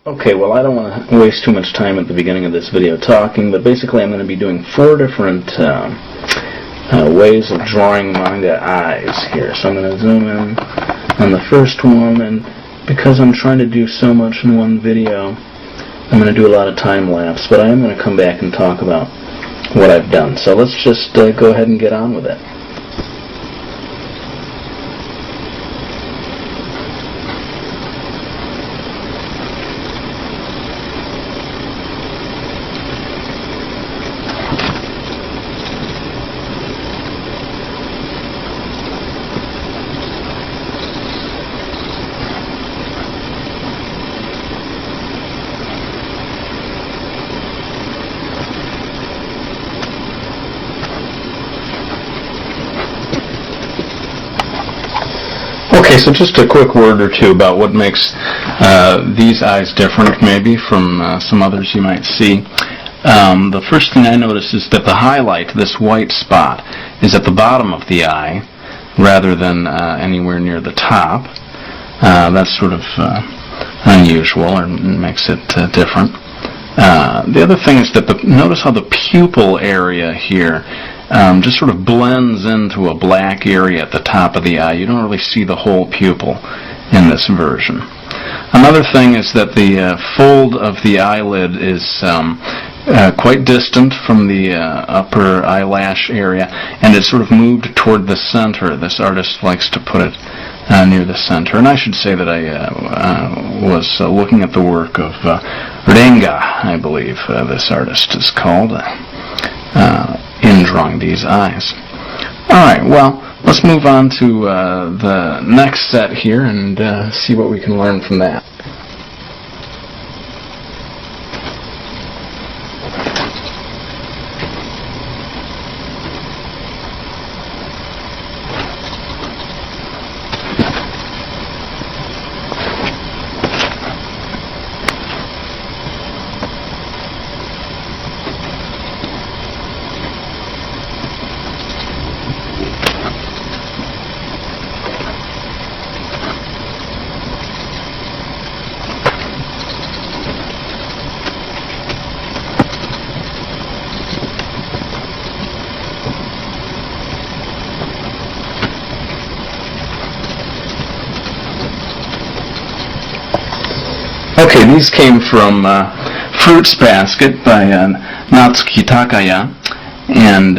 Okay, well, I don't want to waste too much time at the beginning of this video talking, but basically I'm going to be doing 4 different ways of drawing manga eyes here. So I'm going to zoom in on the first one, and because I'm trying to do so much in one video, I'm going to do a lot of time lapse, but I am going to come back and talk about what I've done. So let's just go ahead and get on with it. Okay, so just a quick word or two about what makes these eyes different, maybe, from some others you might see. The first thing I notice is that the highlight, this white spot, is at the bottom of the eye rather than anywhere near the top. That's sort of unusual, or makes it different. The other thing is that notice how the pupil area here just sort of blends into a black area at the top of the eye. You don't really see the whole pupil in this version. Another thing is that the fold of the eyelid is quite distant from the upper eyelash area, and it's sort of moved toward the center. This artist likes to put it near the center. And I should say that I was looking at the work of Manga, I believe this artist is called, in drawing these eyes. Alright, well, let's move on to the next set here and see what we can learn from that. Okay, these came from Fruits Basket by Natsuki Takaya, and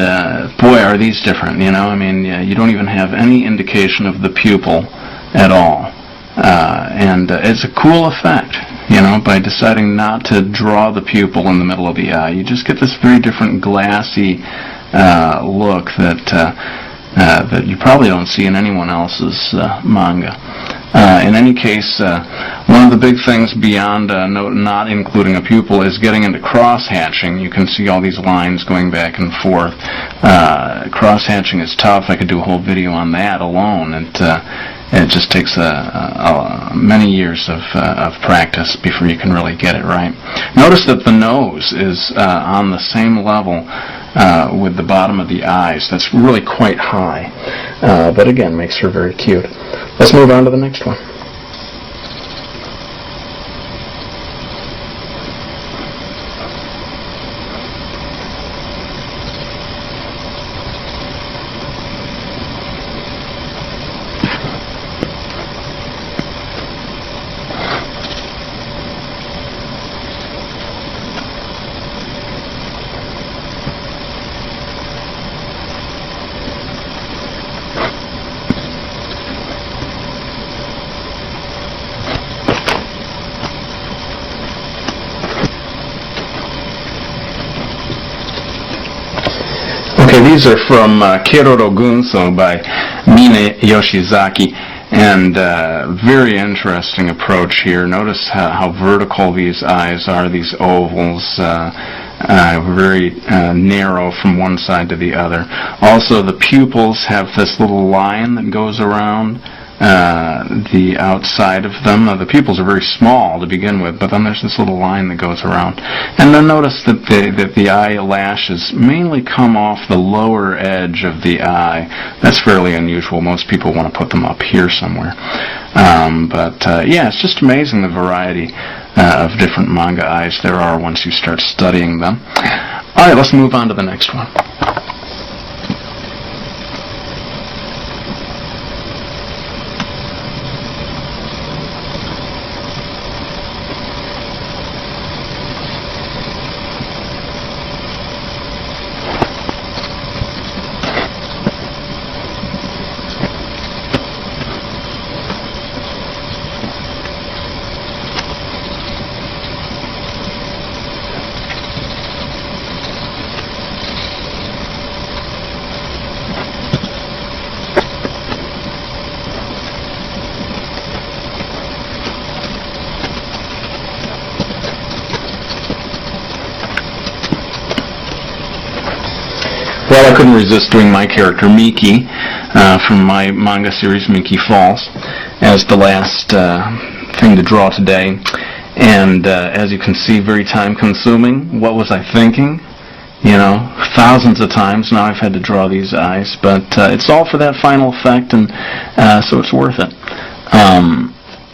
boy, are these different, you know? I mean, you don't even have any indication of the pupil at all. And it's a cool effect, you know, by deciding not to draw the pupil in the middle of the eye. You just get this very different glassy look that you probably don't see in anyone else's manga. In any case, one of the big things beyond not including a pupil is getting into cross-hatching. You can see all these lines going back and forth. Cross-hatching is tough. I could do a whole video on that alone. It just takes many years of practice before you can really get it right. Notice that the nose is on the same level with the bottom of the eyes. That's really quite high, but again, makes her very cute. Let's move on to the next one. Okay, these are from Keroro Gunso by Mine Yoshizaki, and very interesting approach here. Notice how vertical these eyes are, these ovals, very narrow from one side to the other. Also, the pupils have this little line that goes around the outside of them. The pupils are very small to begin with, but then there's this little line that goes around. And then notice that the eyelashes mainly come off the lower edge of the eye. That's fairly unusual. Most people want to put them up here somewhere. But yeah, it's just amazing the variety of different manga eyes there are once you start studying them. Alright, let's move on to the next one. Well, I couldn't resist doing my character, Miki, from my manga series, Miki Falls, as the last thing to draw today. And as you can see, very time-consuming. What was I thinking? You know, thousands of times now I've had to draw these eyes, but it's all for that final effect, and so it's worth it.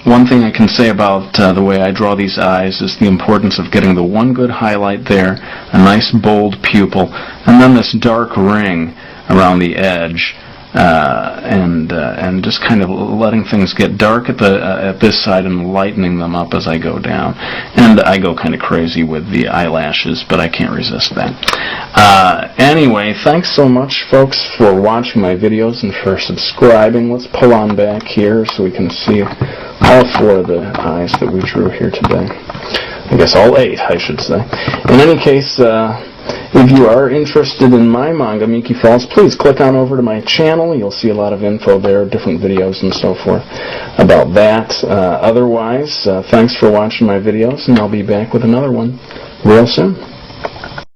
One thing I can say about the way I draw these eyes is the importance of getting the one good highlight there, a nice bold pupil, and then this dark ring around the edge, and just kind of letting things get dark at this side and lightening them up as I go down. And I go kind of crazy with the eyelashes, but I can't resist that. Anyway, thanks so much, folks, for watching my videos and for subscribing. Let's pull on back here so we can see all 4 of the eyes that we drew here today. I guess all 8, I should say. In any case, if you are interested in my manga, Miki Falls, please click on over to my channel. You'll see a lot of info there, different videos and so forth about that. Otherwise, thanks for watching my videos, and I'll be back with another one real soon.